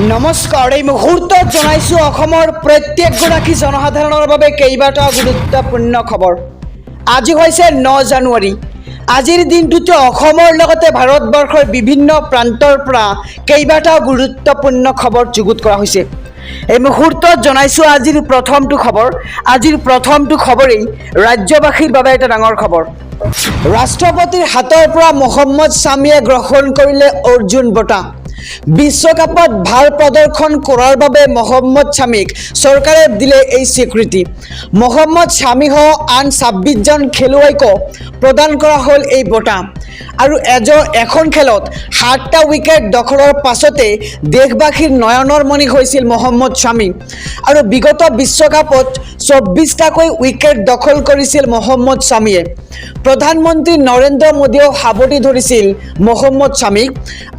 নমস্কাৰ এই মুহূৰ্তত জনাইছো অসমৰ প্ৰত্যেকগৰাকী জনসাধাৰণৰ বাবে কেইবাটা গুৰুত্বপূৰ্ণ খবৰ। আজি হৈছে 9 জানুৱাৰী। আজিৰ দিনটোতে অসমৰ লগতে ভাৰতবৰ্ষৰ বিভিন্ন প্ৰান্তৰ পৰা কেইবাটা গুৰুত্বপূৰ্ণ খবৰ যুগুত কৰা হৈছে। এই মুহূৰ্তত জনাইছো আজিৰ প্ৰথমটো খবৰ। আজিৰ প্ৰথমটো খবৰেই ৰাজ্যবাসীৰ বাবে এটা ডাঙৰ খবৰ। ৰাষ্ট্ৰপতিৰ হাতৰ পৰা মহম্মদ শামীয়ে গ্ৰহণ কৰিলে অৰ্জুন বঁটা। বিশ্বকাপত ভাল প্ৰদৰ্শন কৰাৰ বাবে মহম্মদ শামীক চৰকাৰে দিলে এই স্বীকৃতি। মহম্মদ শামীসহ আন 26জন খেলুৱৈকো প্ৰদান কৰা হ'ল এই বঁটা। আৰু এখন খেলত 7টা উইকেট দখলৰ পাছতে দেশবাসীৰ নয়নৰ মণি হৈছিল মহম্মদ শামী। আৰু বিগত বিশ্বকাপত 24টাকৈ উইকেট দখল কৰিছিল মহম্মদ শামীয়ে। প্ৰধানমন্ত্ৰী নৰেন্দ্ৰ মোদীয়েও সাৱটি ধৰিছিল মহম্মদ শামীক।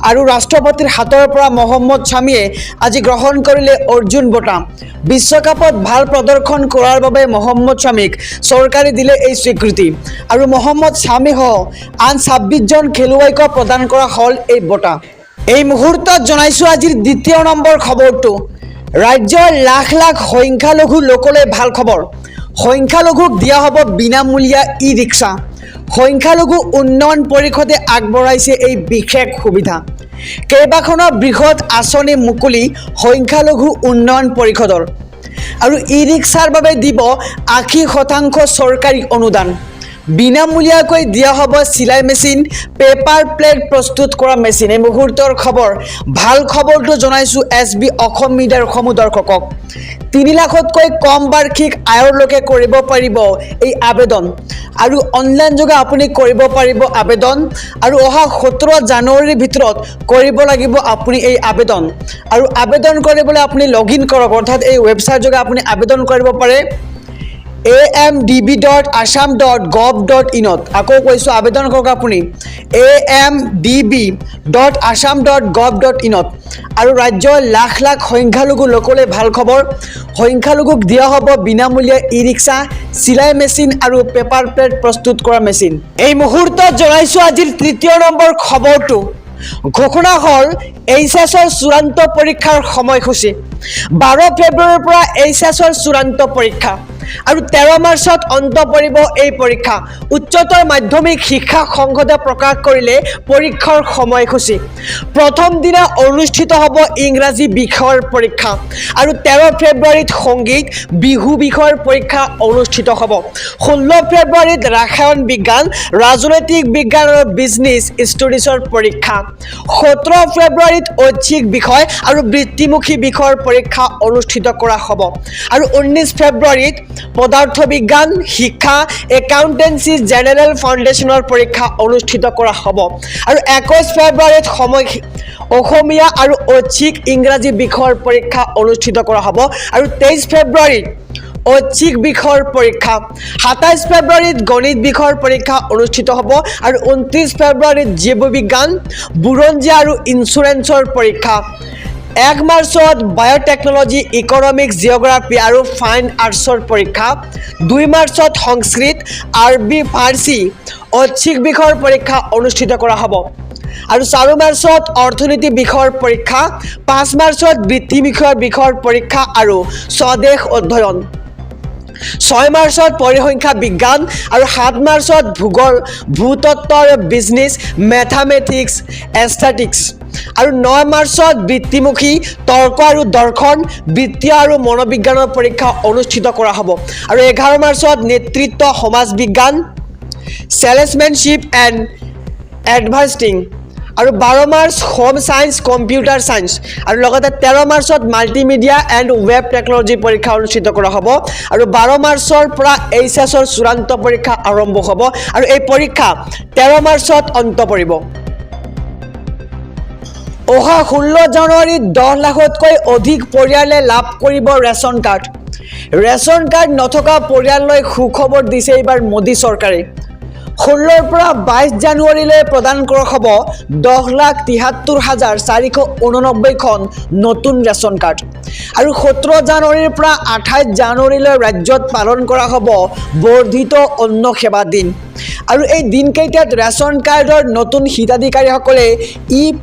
আৰু ৰাষ্ট্ৰপতিৰ হাতৰ পৰা মহম্মদ শামীয়ে আজি গ্ৰহণ কৰিলে অৰ্জুন বঁটা। বিশ্বকাপত ভাল প্ৰদৰ্শন কৰাৰ বাবে মহম্মদ শামীক চৰকাৰে দিলে এই স্বীকৃতি। আৰু মহম্মদ শামীসহ আন 26জন খেলুৱৈকো প্ৰদান কৰা হ'ল এই বঁটা। এই মুহূৰ্তত জনাইছোঁ আজিৰ দ্বিতীয় নম্বৰ খবৰটো। ৰাজ্যৰ লাখ লাখ সংখ্যালঘু লোকলৈ ভাল খবৰ। সংখ্যালঘুক দিয়া হ'ব বিনামূলীয়া ই ৰিক্সা। সংখ্যালঘু উন্নয়ন পৰিষদে আগবঢ়াইছে এই বিশেষ সুবিধা। কেইবাখনো বৃহৎ আঁচনি মুকলি সংখ্যালঘু উন্নয়ন পৰিষদৰ। আৰু ই ৰিক্সাৰ বাবে দিব 80% চৰকাৰী অনুদান। বিনামূলীয়াকৈ দিয়া হ'ব চিলাই মেচিন, পেপাৰ প্লেট প্ৰস্তুত কৰা মেচিন। এই মুহূৰ্তৰ খবৰ। ভাল খবৰটো জনাইছোঁ SB অসম মিডিয়াৰ সমূহ দৰ্শকক। 3 লাখতকৈ কম বাৰ্ষিক আয়ৰ লোকে কৰিব পাৰিব এই আবেদন। আৰু অনলাইন যোগে আপুনি কৰিব পাৰিব আবেদন। আৰু অহা 17 জানুৱাৰীৰ ভিতৰত কৰিব লাগিব আপুনি এই আবেদন। আৰু আবেদন কৰিবলৈ আপুনি লগইন কৰক, অৰ্থাৎ এই ৱেবছাইট যোগে আপুনি আবেদন কৰিব পাৰে amdb.assam.gov.in। আকৌ কৈছোঁ আবেদন কৰক আপুনি amdb.assam.gov.in। আৰু ৰাজ্যৰ লাখ লাখ সংখ্যালঘু লোকলৈ ভাল খবৰ। সংখ্যালঘুক দিয়া হ'ব বিনামূলীয়া ই ৰিক্সা, চিলাই মেচিন আৰু পেপাৰ প্লেট প্ৰস্তুত কৰা মেচিন। এই মুহূৰ্তত জনাইছোঁ আজিৰ তৃতীয় নম্বৰ খবৰটো। ঘোষণা হ'ল এইচএছৰ চূড়ান্ত পৰীক্ষাৰ সময়সূচী। 12 ফেব্ৰুৱাৰীৰ পৰা এইচএছৰ চূড়ান্ত পৰীক্ষা। আৰু 13 মাৰ্চত অন্ত পৰিব এই পৰীক্ষা। উচ্চতৰ মাধ্যমিক শিক্ষা সংসদে প্ৰকাশ কৰিলে পৰীক্ষাৰ সময়সূচী। প্ৰথম দিনা অনুষ্ঠিত হ'ব ইংৰাজী বিষয়ৰ পৰীক্ষা। আৰু 13 ফেব্ৰুৱাৰীত সংগীত বিহু বিষয়ৰ পৰীক্ষা অনুষ্ঠিত হ'ব। 16 ফেব্ৰুৱাৰীত ৰসায়ন বিজ্ঞান, ৰাজনৈতিক বিজ্ঞান আৰু বিজনেছ ষ্টডিজৰ পৰীক্ষা। 17 ফেব্ৰুৱাৰীত ঐচ্ছিক বিষয় আৰু বৃত্তিমুখী বিষয়ৰ পৰীক্ষা অনুষ্ঠিত কৰা হ'ব। আৰু 19 ফেব্ৰুৱাৰীত পদাৰ্থ বিজ্ঞান, শিক্ষা, একাউণ্টেঞ্চি জেনেৰেল ফাউণ্ডেশ্যনৰ পৰীক্ষা অনুষ্ঠিত কৰা হ'ব। আৰু 21 ফেব্ৰুৱাৰীত অসমীয়া আৰু ঐচ্ছিক ইংৰাজী বিষয়ৰ পৰীক্ষা অনুষ্ঠিত কৰা হ'ব। আৰু 23 ফেব্ৰুৱাৰীত ঐচ্ছিক বিষয়ৰ পৰীক্ষা। 27 ফেব্ৰুৱাৰীত গণিত বিষয়ৰ পৰীক্ষা অনুষ্ঠিত হ'ব। আৰু 29 ফেব্ৰুৱাৰীত জীৱ বিজ্ঞান, বুৰঞ্জী আৰু ইঞ্চুৰেঞ্চৰ পৰীক্ষা। 1 মাৰ্চত বায়'টেকনলজি, ইকনমিক্স, জিঅ'গ্ৰাফী আৰু ফাইন আৰ্টছৰ পৰীক্ষা। 2 মাৰ্চত সংস্কৃত, আৰবী, ফাৰ্চী ঐচ্ছিক বিষয়ৰ পৰীক্ষা অনুষ্ঠিত কৰা হ'ব। আৰু 4 মাৰ্চত অৰ্থনীতি বিষয়ৰ পৰীক্ষা। 5 মাৰ্চত বৃত্তিমুখী বিষয়ৰ পৰীক্ষা আৰু স্বদেশ অধ্যয়ন। 6 মাৰ্চত পৰিসংখ্যা বিজ্ঞান। আৰু 7 মাৰ্চত ভূগোল, ভূতত্ত্ব আৰু বিজনেছ, মেথামেটিক্স, এষ্টেটিক্স। আৰু 9 মাৰ্চত বৃত্তিমুখী তৰ্ক আৰু দৰ্শন, বিত্তীয় আৰু মনোবিজ্ঞানৰ পৰীক্ষা অনুষ্ঠিত কৰা হ'ব। আৰু 11 মাৰ্চত নেতৃত্ব, সমাজ বিজ্ঞান, চেলছমেনশ্বিপ এণ্ড এডভাৰ্টাইজিং। আৰু 12 March home science, computer science. আৰু লগতে 13 মাৰ্চত মাল্টিমিডিয়া এণ্ড ৱেব টেকনলজি পৰীক্ষা অনুষ্ঠিত কৰা হ'ব। আৰু 12 মাৰ্চৰ পৰা এইচএছৰ চূড়ান্ত পৰীক্ষা আৰম্ভ হ'ব। আৰু এই পৰীক্ষা 13 মাৰ্চত অন্ত পৰিব। অহা 16 জানুৱাৰীত 10 লাখতকৈ অধিক পৰিয়ালে লাভ কৰিব ৰেচন কাৰ্ড। ৰেচন কাৰ্ড নথকা পৰিয়াললৈ সুখবৰ দিছে এইবাৰ মোদী চৰকাৰে। 16ৰ পৰা 22 জানুৱাৰীলৈ প্ৰদান কৰা হ'ব 10,73,489খন নতুন ৰেচন কাৰ্ড আৰু 17 জানুৱাৰীৰ পৰা 28 জানুৱাৰীলৈ ৰাজ্যত পালন কৰা হ'ব বৰ্ধিত অন্ন সেৱা দিন আৰু এই দিনকেইটাত ৰেচন কাৰ্ডৰ নতুন হিতাধিকাৰীসকলে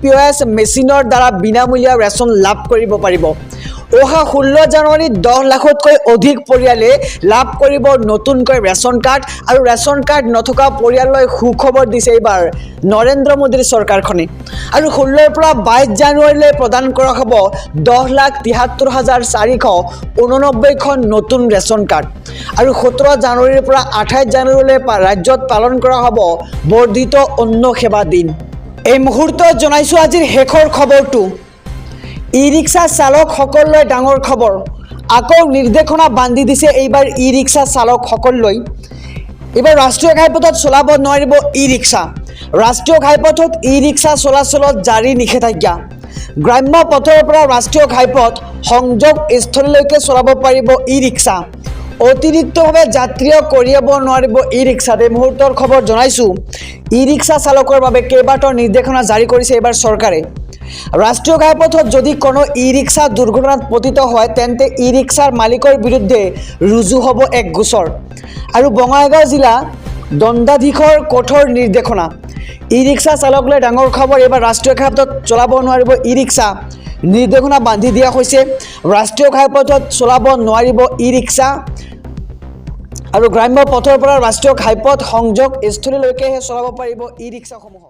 POS মেচিনৰ দ্বাৰা বিনামূলীয়া ৰেচন লাভ কৰিব পাৰিব। অহা 16 জানুৱাৰীত 10 লাখতকৈ অধিক পৰিয়ালে লাভ কৰিব নতুনকৈ ৰেচন কাৰ্ড আৰু ৰেচন কাৰ্ড নথকা পৰিয়াললৈ সুখবৰ দিছে এইবাৰ নৰেন্দ্ৰ মোদীৰ চৰকাৰখনে আৰু 16ৰ পৰা 22 জানুৱাৰীলৈ প্ৰদান কৰা হ'ব 10,73,489খন নতুন ৰেচন কাৰ্ড আৰু 17 জানুৱাৰীৰ পৰা 28 জানুৱাৰীলৈ ৰাজ্যত পালন কৰা হ'ব বৰ্ধিত অন্ন সেৱা দিন। এই মুহূৰ্তত জনাইছোঁ আজিৰ শেষৰ খবৰটো। ই-ৰিক্সা চালকসকললৈ ডাঙৰ খবৰ। আকৌ নিৰ্দেশনা বান্ধি দিছে এইবাৰ ই-ৰিক্সা চালকসকললৈ। এইবাৰ ৰাষ্ট্ৰীয় ঘাইপথত চলাব নোৱাৰিব ই-ৰিক্সা। ৰাষ্ট্ৰীয় ঘাইপথত ই-ৰিক্সা চলাচলত জাৰি নিষেধাজ্ঞা। গ্ৰাম্য পথৰ পৰা ৰাষ্ট্ৰীয় ঘাইপথ সংযোগ স্থলীলৈকে চলাব পাৰিব ই-ৰিক্সা। অতিৰিক্তভাৱে যাত্ৰীও কঢ়িয়াব নোৱাৰিব ই-ৰিক্সাত। এই মুহূৰ্তৰ খবৰ জনাইছোঁ। ই-ৰিক্সা চালকৰ বাবে কেইবাটাও নিৰ্দেশনা জাৰি কৰিছে এইবাৰ চৰকাৰে। ৰাষ্ট্ৰীয় ঘাইপথত যদি কোনো ই-ৰিক্সা দুৰ্ঘটনাত পতিত হয় তেন্তে ই-ৰিক্সাৰ মালিকৰ বিৰুদ্ধে ৰুজু হ'ব এক গোচৰ আৰু বঙাইগাঁও জিলা দণ্ডাধীশৰ কঠোৰ নিৰ্দেশনা। ই-ৰিক্সা চালকলৈ ডাঙৰ খবৰ। এইবাৰ ৰাষ্ট্ৰীয় ঘাইপথত চলাব নোৱাৰিব ই-ৰিক্সা। নিৰ্দেশনা বান্ধি দিয়া হৈছে। ৰাষ্ট্ৰীয় ঘাইপথত চলাব নোৱাৰিব ই-ৰিক্সা আৰু গ্ৰাম্য পথৰ পৰা ৰাষ্ট্ৰীয় ঘাইপথ সংযোগ স্থলীলৈকেহে চলাব পাৰিব ই-ৰিক্সাসমূহ।